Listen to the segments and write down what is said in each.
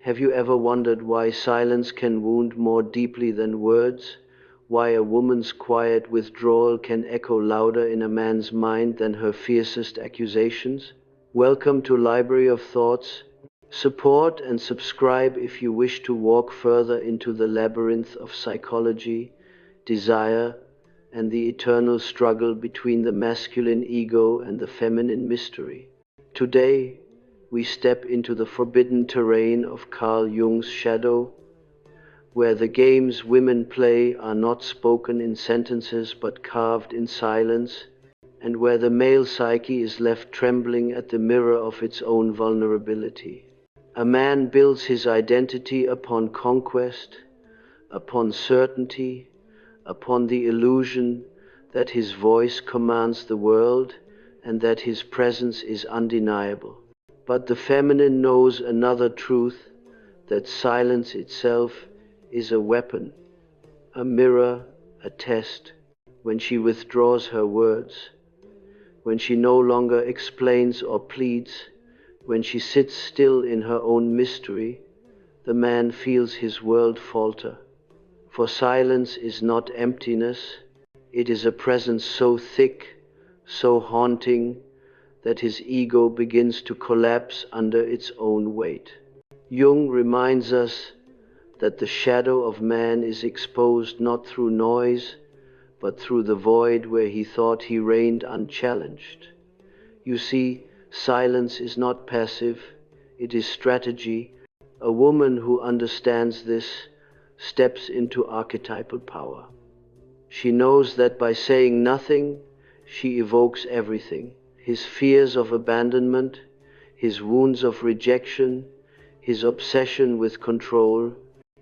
Have you ever wondered why silence can wound more deeply than words? Why a woman's quiet withdrawal can echo louder in a man's mind than her fiercest accusations? Welcome to Library of Thoughts. Support and subscribe if you wish to walk further into the labyrinth of psychology, desire, and the eternal struggle between the masculine ego and the feminine mystery. Today, we step into the forbidden terrain of Carl Jung's shadow, where the games women play are not spoken in sentences but carved in silence, and where the male psyche is left trembling at the mirror of its own vulnerability. A man builds his identity upon conquest, upon certainty, upon the illusion that his voice commands the world and that his presence is undeniable. But the feminine knows another truth, that silence itself is a weapon, a mirror, a test. When she withdraws her words, when she no longer explains or pleads, when she sits still in her own mystery, the man feels his world falter. For silence is not emptiness, it is a presence so thick, so haunting, that his ego begins to collapse under its own weight. Jung reminds us that the shadow of man is exposed not through noise, but through the void where he thought he reigned unchallenged. You see, silence is not passive, it is strategy. A woman who understands this steps into archetypal power. She knows that by saying nothing, she evokes everything. His fears of abandonment, his wounds of rejection, his obsession with control.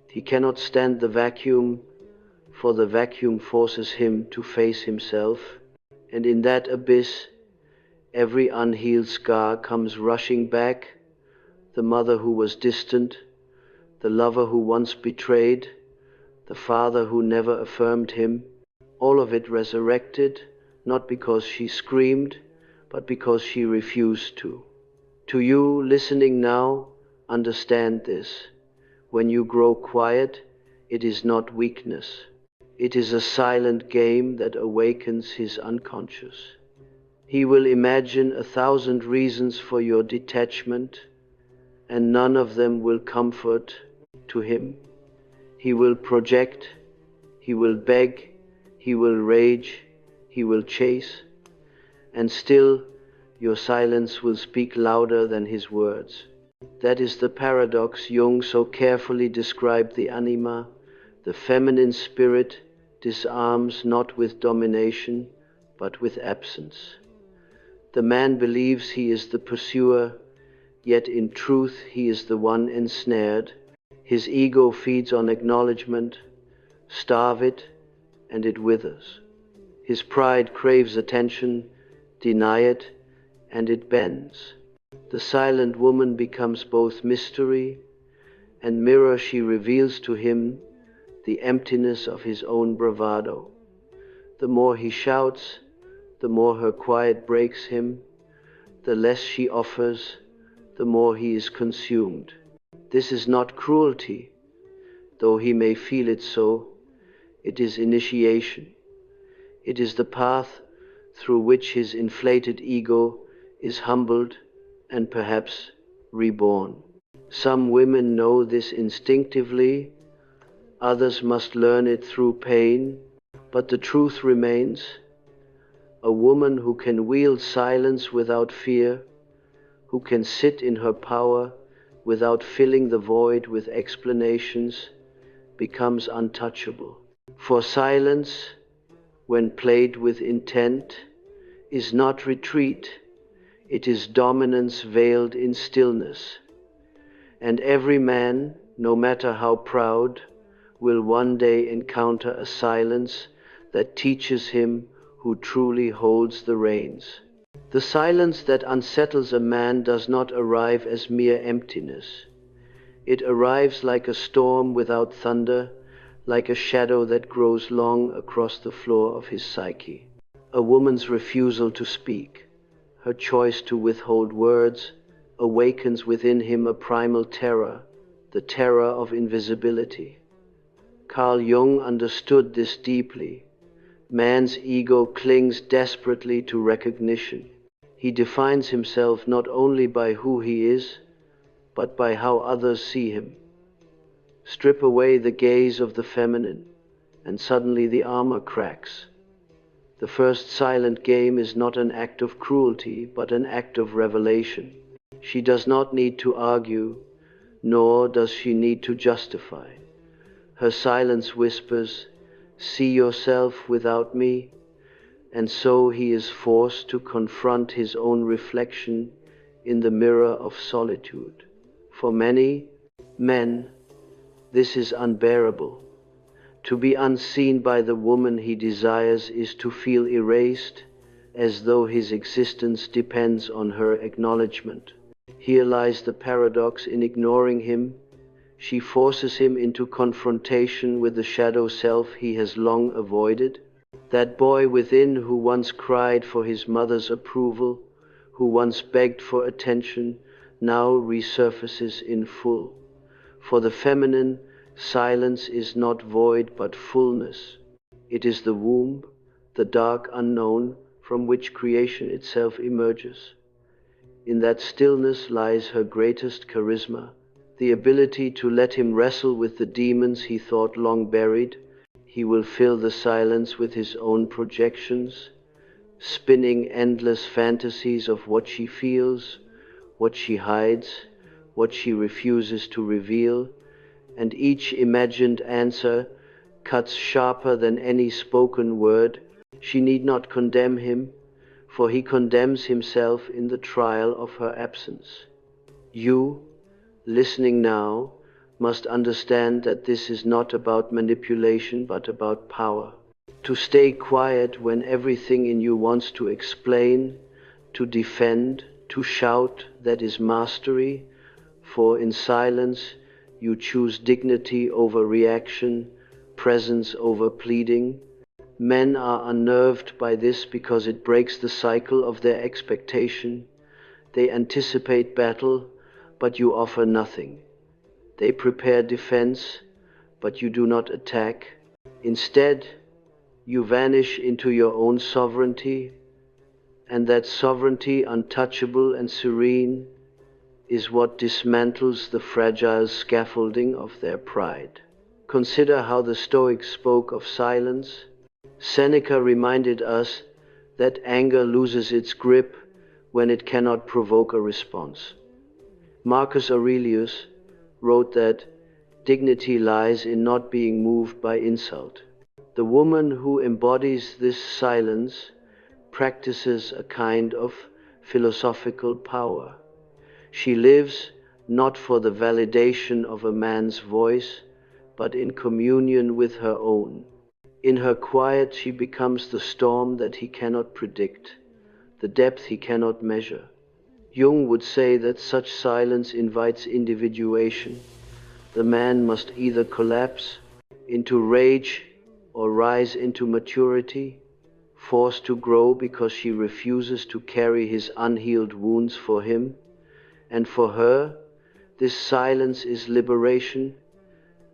He cannot stand the vacuum, for the vacuum forces him to face himself. And in that abyss, every unhealed scar comes rushing back. The mother who was distant, the lover who once betrayed, the father who never affirmed him, all of it resurrected, not because she screamed, but because she refused to. To you, listening now, understand this. When you grow quiet, it is not weakness. It is a silent game that awakens his unconscious. He will imagine 1,000 reasons for your detachment, and none of them will comfort to him. He will project, he will beg, he will rage, he will chase, and still your silence will speak louder than his words. That is the paradox Jung so carefully described. The anima, the feminine spirit, disarms not with domination, but with absence. The man believes he is the pursuer, yet in truth he is the one ensnared. His ego feeds on acknowledgement. Starve it, and it withers. His pride craves attention. Deny it, and it bends. The silent woman becomes both mystery and mirror. She reveals to him the emptiness of his own bravado. The more he shouts, the more her quiet breaks him. The less she offers, the more he is consumed. This is not cruelty, though he may feel it so. It is initiation. It is the path through which his inflated ego is humbled and perhaps reborn. Some women know this instinctively, others must learn it through pain, but the truth remains. A woman who can wield silence without fear, who can sit in her power without filling the void with explanations, becomes untouchable. For silence, when played with intent, is not retreat, it is dominance veiled in stillness. And every man, no matter how proud, will one day encounter a silence that teaches him who truly holds the reins. The silence that unsettles a man does not arrive as mere emptiness. It arrives like a storm without thunder, like a shadow that grows long across the floor of his psyche. A woman's refusal to speak, her choice to withhold words, awakens within him a primal terror, the terror of invisibility. Carl Jung understood this deeply. Man's ego clings desperately to recognition. He defines himself not only by who he is, but by how others see him. Strip away the gaze of the feminine, and suddenly the armor cracks. The first silent game is not an act of cruelty, but an act of revelation. She does not need to argue, nor does she need to justify. Her silence whispers, "See yourself without me," and so he is forced to confront his own reflection in the mirror of solitude. For many men, this is unbearable. To be unseen by the woman he desires is to feel erased, as though his existence depends on her acknowledgement. Here lies the paradox in ignoring him. She forces him into confrontation with the shadow self he has long avoided. That boy within who once cried for his mother's approval, who once begged for attention, now resurfaces in full. For the feminine, silence is not void but fullness. It is the womb, the dark unknown, from which creation itself emerges. In that stillness lies her greatest charisma, the ability to let him wrestle with the demons he thought long buried. He will fill the silence with his own projections, spinning endless fantasies of what she feels, what she hides, what she refuses to reveal, and each imagined answer cuts sharper than any spoken word. She need not condemn him, for he condemns himself in the trial of her absence. You, listening now, must understand that this is not about manipulation but about power. To stay quiet when everything in you wants to explain, to defend, to shout, that is mastery, for in silence you choose dignity over reaction, presence over pleading. Men are unnerved by this because it breaks the cycle of their expectation. They anticipate battle, but you offer nothing. They prepare defense, but you do not attack. Instead, you vanish into your own sovereignty, and that sovereignty, untouchable and serene, is what dismantles the fragile scaffolding of their pride. Consider how the Stoics spoke of silence. Seneca reminded us that anger loses its grip when it cannot provoke a response. Marcus Aurelius wrote that dignity lies in not being moved by insult. The woman who embodies this silence practices a kind of philosophical power. She lives not for the validation of a man's voice, but in communion with her own. In her quiet she becomes the storm that he cannot predict, the depth he cannot measure. Jung would say that such silence invites individuation. The man must either collapse into rage or rise into maturity, forced to grow because she refuses to carry his unhealed wounds for him. And for her, this silence is liberation,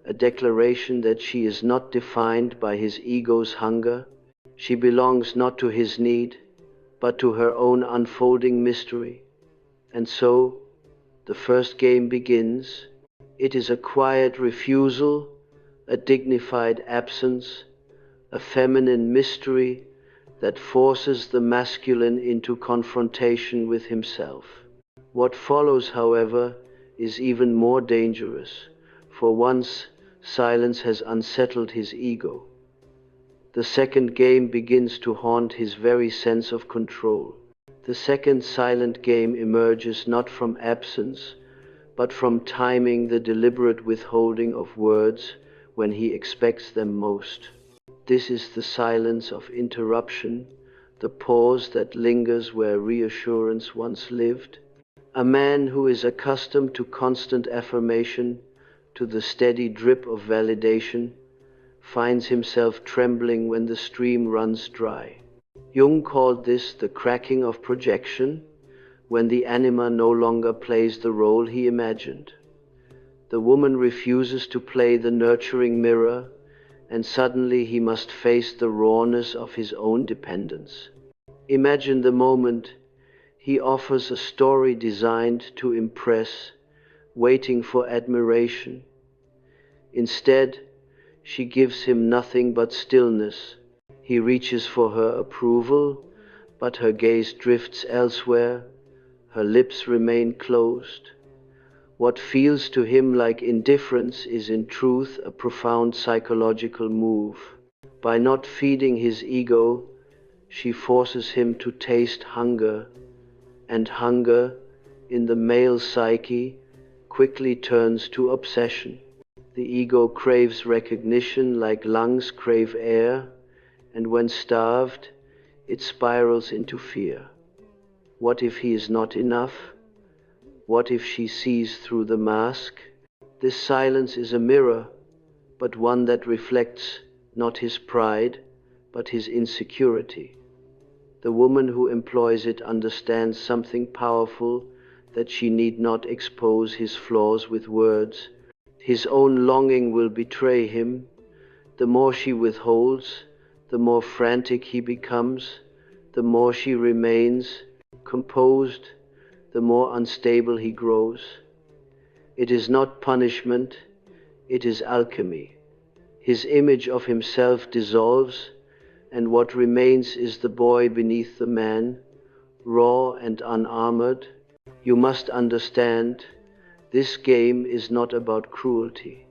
a declaration that she is not defined by his ego's hunger. She belongs not to his need, but to her own unfolding mystery. And so, the first game begins. It is a quiet refusal, a dignified absence, a feminine mystery that forces the masculine into confrontation with himself. What follows, however, is even more dangerous, for once silence has unsettled his ego. The second game begins to haunt his very sense of control. The second silent game emerges not from absence, but from timing, the deliberate withholding of words when he expects them most. This is the silence of interruption, the pause that lingers where reassurance once lived. A man who is accustomed to constant affirmation, to the steady drip of validation, finds himself trembling when the stream runs dry. Jung called this the cracking of projection, when the anima no longer plays the role he imagined. The woman refuses to play the nurturing mirror, and suddenly he must face the rawness of his own dependence. Imagine the moment he offers a story designed to impress, waiting for admiration. Instead, she gives him nothing but stillness. He reaches for her approval, but her gaze drifts elsewhere, her lips remain closed. What feels to him like indifference is in truth a profound psychological move. By not feeding his ego, she forces him to taste hunger, and hunger, in the male psyche, quickly turns to obsession. The ego craves recognition like lungs crave air, and when starved, it spirals into fear. What if he is not enough? What if she sees through the mask? This silence is a mirror, but one that reflects not his pride, but his insecurity. The woman who employs it understands something powerful, that she need not expose his flaws with words. His own longing will betray him. The more she withholds, the more frantic he becomes. The more she remains composed, the more unstable he grows. It is not punishment, it is alchemy. His image of himself dissolves, and what remains is the boy beneath the man, raw and unarmored. You must understand, this game is not about cruelty.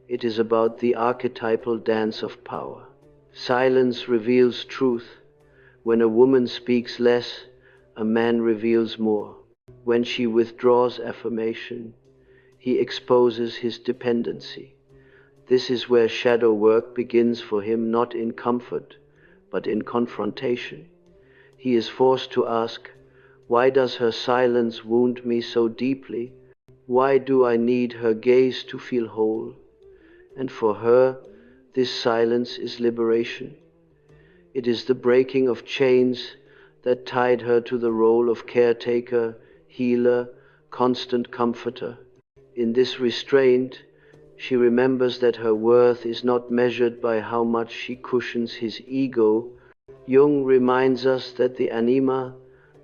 It is about the archetypal dance of power. Silence reveals truth. When a woman speaks less, a man reveals more. When she withdraws affirmation, he exposes his dependency. This is where shadow work begins for him, not in comfort, but in confrontation. He is forced to ask, why does her silence wound me so deeply? Why do I need her gaze to feel whole? And for her, this silence is liberation. It is the breaking of chains that tied her to the role of caretaker, healer, constant comforter. In this restraint, she remembers that her worth is not measured by how much she cushions his ego. Jung reminds us that the anima,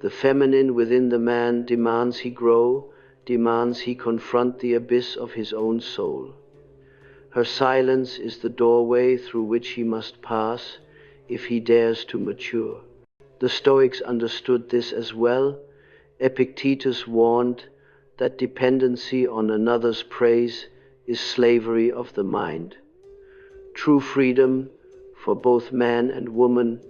the feminine within the man, demands he grow, demands he confront the abyss of his own soul. Her silence is the doorway through which he must pass if he dares to mature. The Stoics understood this as well. Epictetus warned that dependency on another's praise is slavery of the mind. True freedom for both man and woman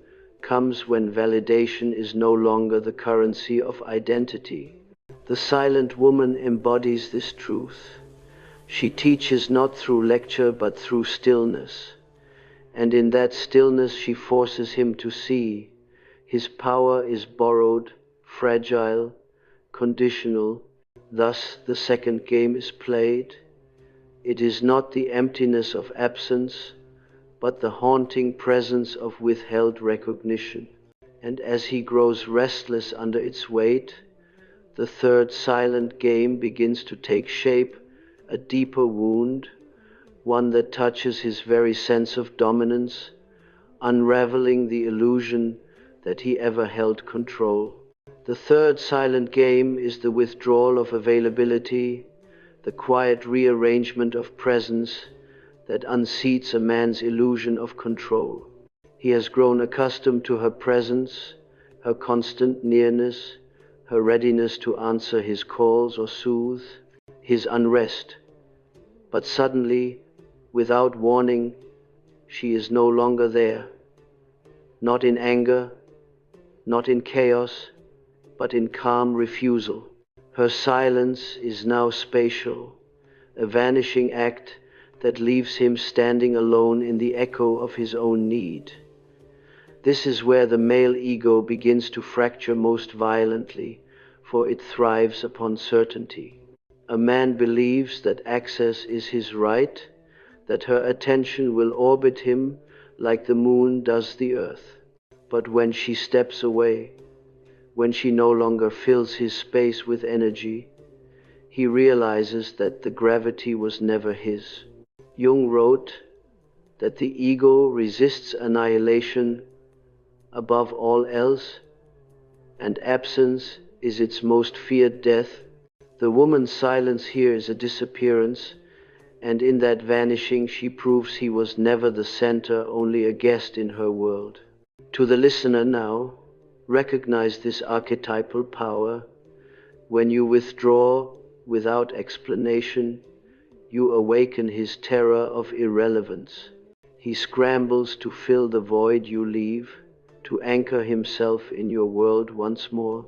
comes when validation is no longer the currency of identity. The silent woman embodies this truth. She teaches not through lecture but through stillness, and in that stillness she forces him to see his power is borrowed, fragile, conditional. Thus the second game is played. It is not the emptiness of absence, but the haunting presence of withheld recognition. And as he grows restless under its weight, the third silent game begins to take shape, a deeper wound, one that touches his very sense of dominance, unraveling the illusion that he ever held control. The third silent game is the withdrawal of availability, the quiet rearrangement of presence that unseats a man's illusion of control. He has grown accustomed to her presence, her constant nearness, her readiness to answer his calls or soothe his unrest. But suddenly, without warning, she is no longer there. Not in anger, not in chaos, but in calm refusal. Her silence is now spatial, a vanishing act that leaves him standing alone in the echo of his own need. This is where the male ego begins to fracture most violently, for it thrives upon certainty. A man believes that access is his right, that her attention will orbit him like the moon does the earth. But when she steps away, when she no longer fills his space with energy, he realizes that the gravity was never his. Jung wrote that the ego resists annihilation above all else, and absence is its most feared death. The woman's silence here is a disappearance, and in that vanishing she proves he was never the center, only a guest in her world. To the listener now, recognize this archetypal power. When you withdraw without explanation, you awaken his terror of irrelevance. He scrambles to fill the void you leave, to anchor himself in your world once more.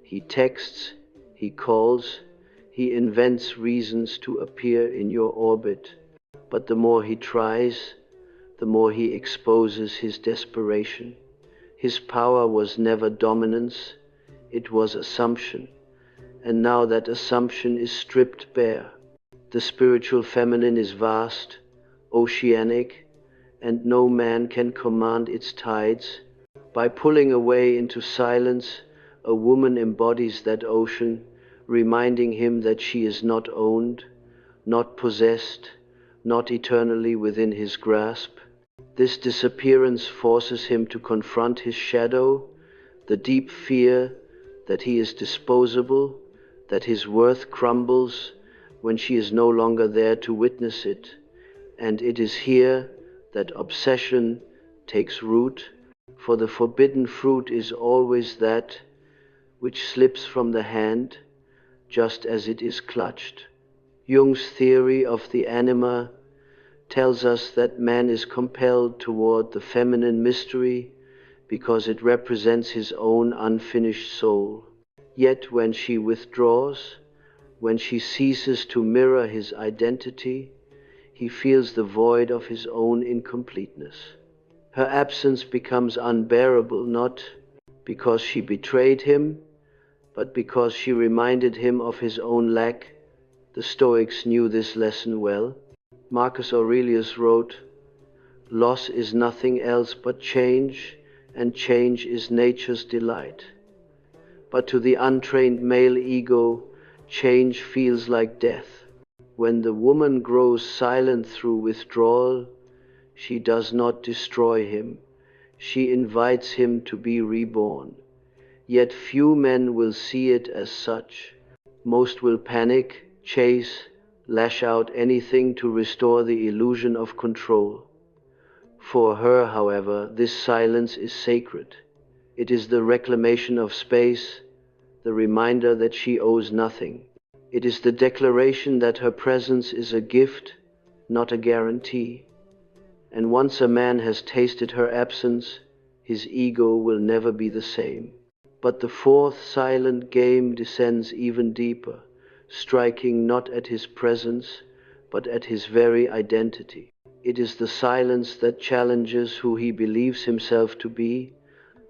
He texts, he calls, he invents reasons to appear in your orbit. But the more he tries, the more he exposes his desperation. His power was never dominance, it was assumption. And now that assumption is stripped bare. The spiritual feminine is vast, oceanic, and no man can command its tides. By pulling away into silence, a woman embodies that ocean, reminding him that she is not owned, not possessed, not eternally within his grasp. This disappearance forces him to confront his shadow, the deep fear that he is disposable, that his worth crumbles when she is no longer there to witness it. And it is here that obsession takes root, for the forbidden fruit is always that which slips from the hand just as it is clutched. Jung's theory of the anima tells us that man is compelled toward the feminine mystery because it represents his own unfinished soul. Yet when she withdraws, when she ceases to mirror his identity, he feels the void of his own incompleteness. Her absence becomes unbearable not because she betrayed him, but because she reminded him of his own lack. The Stoics knew this lesson well. Marcus Aurelius wrote, "Loss is nothing else but change, and change is nature's delight." But to the untrained male ego, change feels like death. When the woman grows silent through withdrawal, she does not destroy him. She invites him to be reborn. Yet few men will see it as such. Most will panic, chase, lash out anything to restore the illusion of control. For her, however, this silence is sacred. It is the reclamation of space, the reminder that she owes nothing. It is the declaration that her presence is a gift, not a guarantee. And once a man has tasted her absence, his ego will never be the same. But the fourth silent game descends even deeper, striking not at his presence, but at his very identity. It is the silence that challenges who he believes himself to be,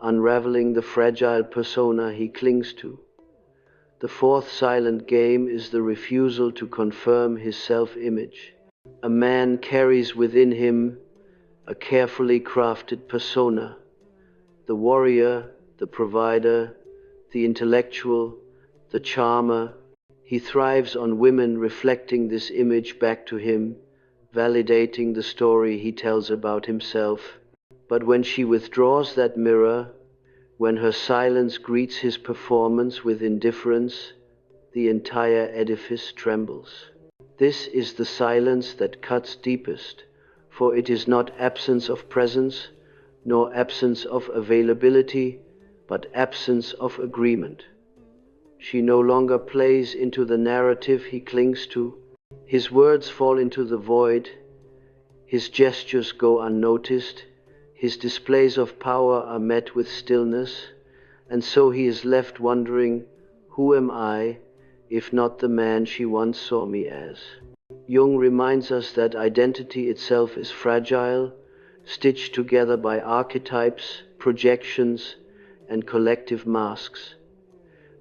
unraveling the fragile persona he clings to. The fourth silent game is the refusal to confirm his self-image. A man carries within him a carefully crafted persona, the warrior, the provider, the intellectual, the charmer. He thrives on women reflecting this image back to him, validating the story he tells about himself. But when she withdraws that mirror, when her silence greets his performance with indifference, the entire edifice trembles. This is the silence that cuts deepest, for it is not absence of presence, nor absence of availability, but absence of agreement. She no longer plays into the narrative he clings to. His words fall into the void, his gestures go unnoticed, his displays of power are met with stillness, and so he is left wondering, who am I, if not the man she once saw me as? Jung reminds us that identity itself is fragile, stitched together by archetypes, projections, and collective masks.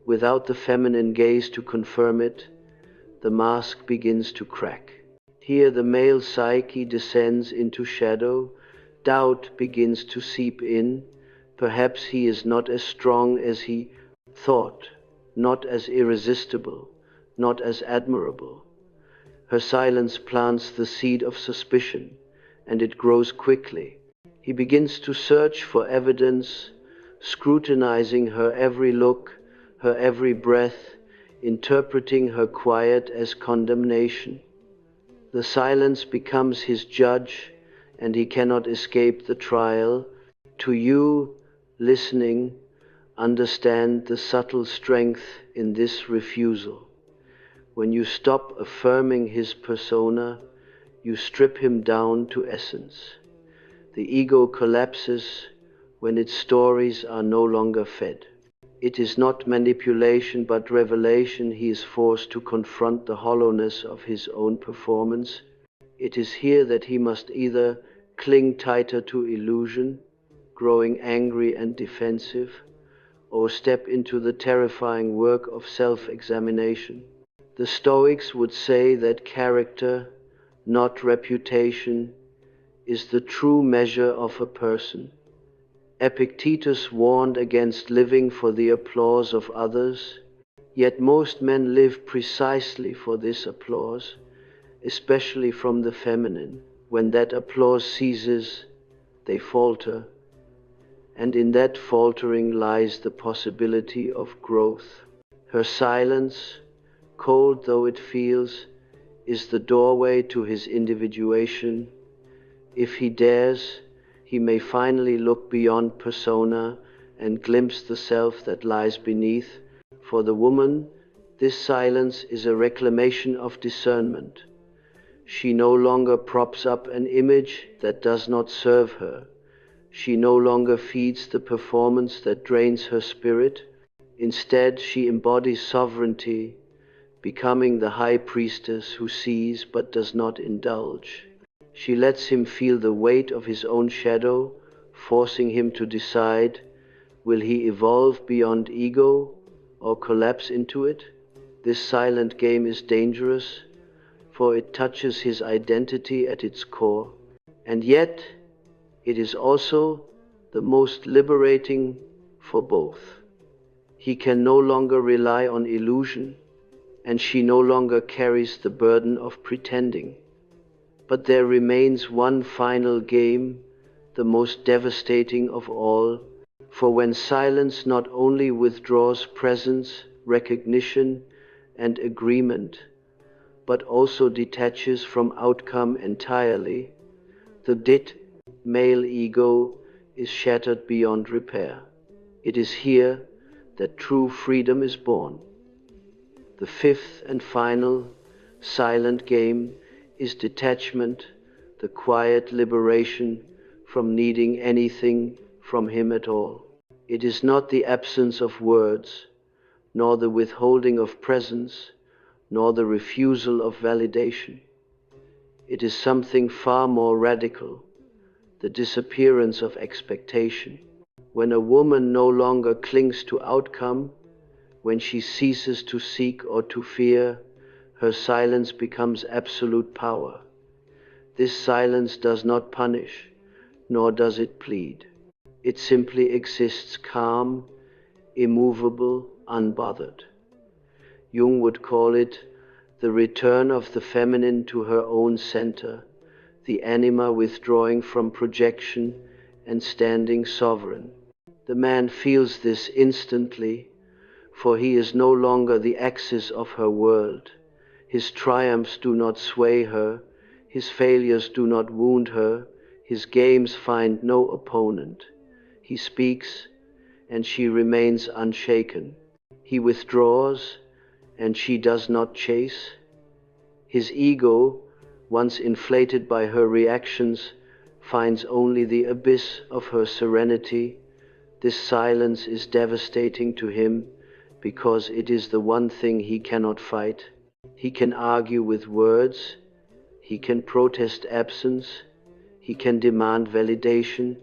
Without the feminine gaze to confirm it, the mask begins to crack. Here the male psyche descends into shadow, doubt begins to seep in. Perhaps he is not as strong as he thought, not as irresistible, not as admirable. Her silence plants the seed of suspicion, and it grows quickly. He begins to search for evidence, scrutinizing her every look, her every breath, interpreting her quiet as condemnation. The silence becomes his judge, and he cannot escape the trial. To you, listening, understand the subtle strength in this refusal. When you stop affirming his persona, you strip him down to essence. The ego collapses when its stories are no longer fed. It is not manipulation but revelation. He is forced to confront the hollowness of his own performance. It is here that he must either cling tighter to illusion, growing angry and defensive, or step into the terrifying work of self-examination. The Stoics would say that character, not reputation, is the true measure of a person. Epictetus warned against living for the applause of others, yet most men live precisely for this applause, especially from the feminine. When that applause ceases, they falter, and in that faltering lies the possibility of growth. Her silence, cold though it feels, is the doorway to his individuation. If he dares, he may finally look beyond persona and glimpse the self that lies beneath. For the woman, this silence is a reclamation of discernment. She no longer props up an image that does not serve her. She no longer feeds the performance that drains her spirit. Instead, she embodies sovereignty, becoming the high priestess who sees but does not indulge. She lets him feel the weight of his own shadow, forcing him to decide, will he evolve beyond ego or collapse into it? This silent game is dangerous, for it touches his identity at its core. And yet, it is also the most liberating for both. He can no longer rely on illusion, and she no longer carries the burden of pretending. But there remains one final game, the most devastating of all, for when silence not only withdraws presence, recognition, and agreement, but also detaches from outcome entirely, the male ego is shattered beyond repair. It is here that true freedom is born. The fifth and final, silent game is detachment, the quiet liberation from needing anything from him at all. It is not the absence of words, nor the withholding of presence, nor the refusal of validation. It is something far more radical, the disappearance of expectation. When a woman no longer clings to outcome, when she ceases to seek or to fear, her silence becomes absolute power. This silence does not punish, nor does it plead. It simply exists calm, immovable, unbothered. Jung would call it the return of the feminine to her own center, the anima withdrawing from projection and standing sovereign. The man feels this instantly, for he is no longer the axis of her world. His triumphs do not sway her, his failures do not wound her, his games find no opponent. He speaks, and she remains unshaken. He withdraws, and she does not chase. His ego, once inflated by her reactions, finds only the abyss of her serenity. This silence is devastating to him because it is the one thing he cannot fight. He can argue with words, he can protest absence, he can demand validation,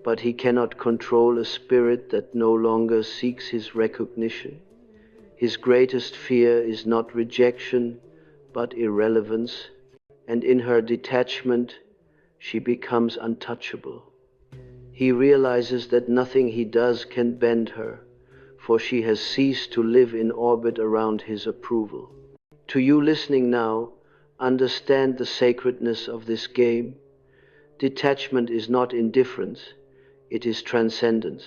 but he cannot control a spirit that no longer seeks his recognition. His greatest fear is not rejection, but irrelevance, and in her detachment, she becomes untouchable. He realizes that nothing he does can bend her, for she has ceased to live in orbit around his approval. To you listening now, understand the sacredness of this game. Detachment is not indifference, it is transcendence.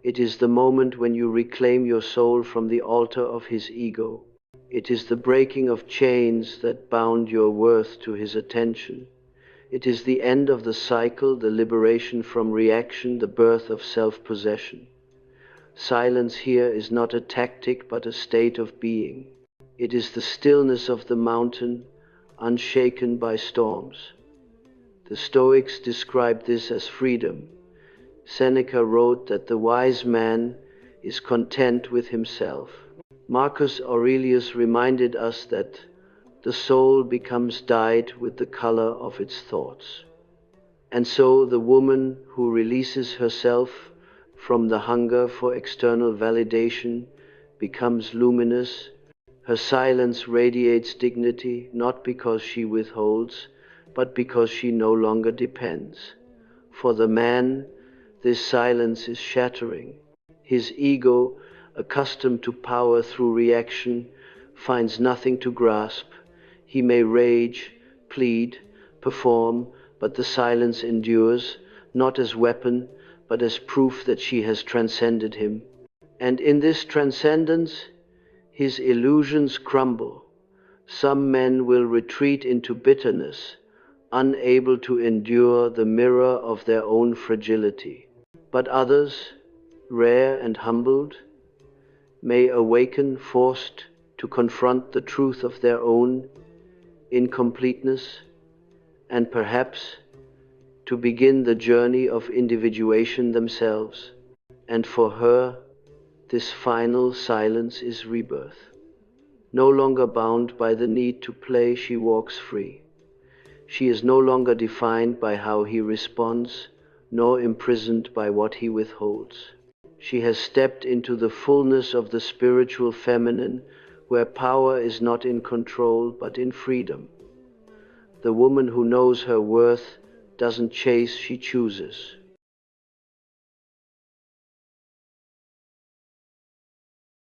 It is the moment when you reclaim your soul from the altar of his ego. It is the breaking of chains that bound your worth to his attention. It is the end of the cycle, the liberation from reaction, the birth of self-possession. Silence here is not a tactic but a state of being. It is the stillness of the mountain, unshaken by storms. The Stoics described this as freedom. Seneca wrote that the wise man is content with himself. Marcus Aurelius reminded us that the soul becomes dyed with the color of its thoughts. And so the woman who releases herself from the hunger for external validation becomes luminous. Her silence radiates dignity, not because she withholds, but because she no longer depends. For the man, this silence is shattering. His ego, accustomed to power through reaction, finds nothing to grasp. He may rage, plead, perform, but the silence endures, not as weapon, but as proof that she has transcended him. And in this transcendence, his illusions crumble. Some men will retreat into bitterness, unable to endure the mirror of their own fragility. But others, rare and humbled, may awaken forced to confront the truth of their own incompleteness, and perhaps to begin the journey of individuation themselves. And for her, this final silence is rebirth. No longer bound by the need to play, she walks free. She is no longer defined by how he responds, nor imprisoned by what he withholds. She has stepped into the fullness of the spiritual feminine, where power is not in control, but in freedom. The woman who knows her worth doesn't chase, she chooses.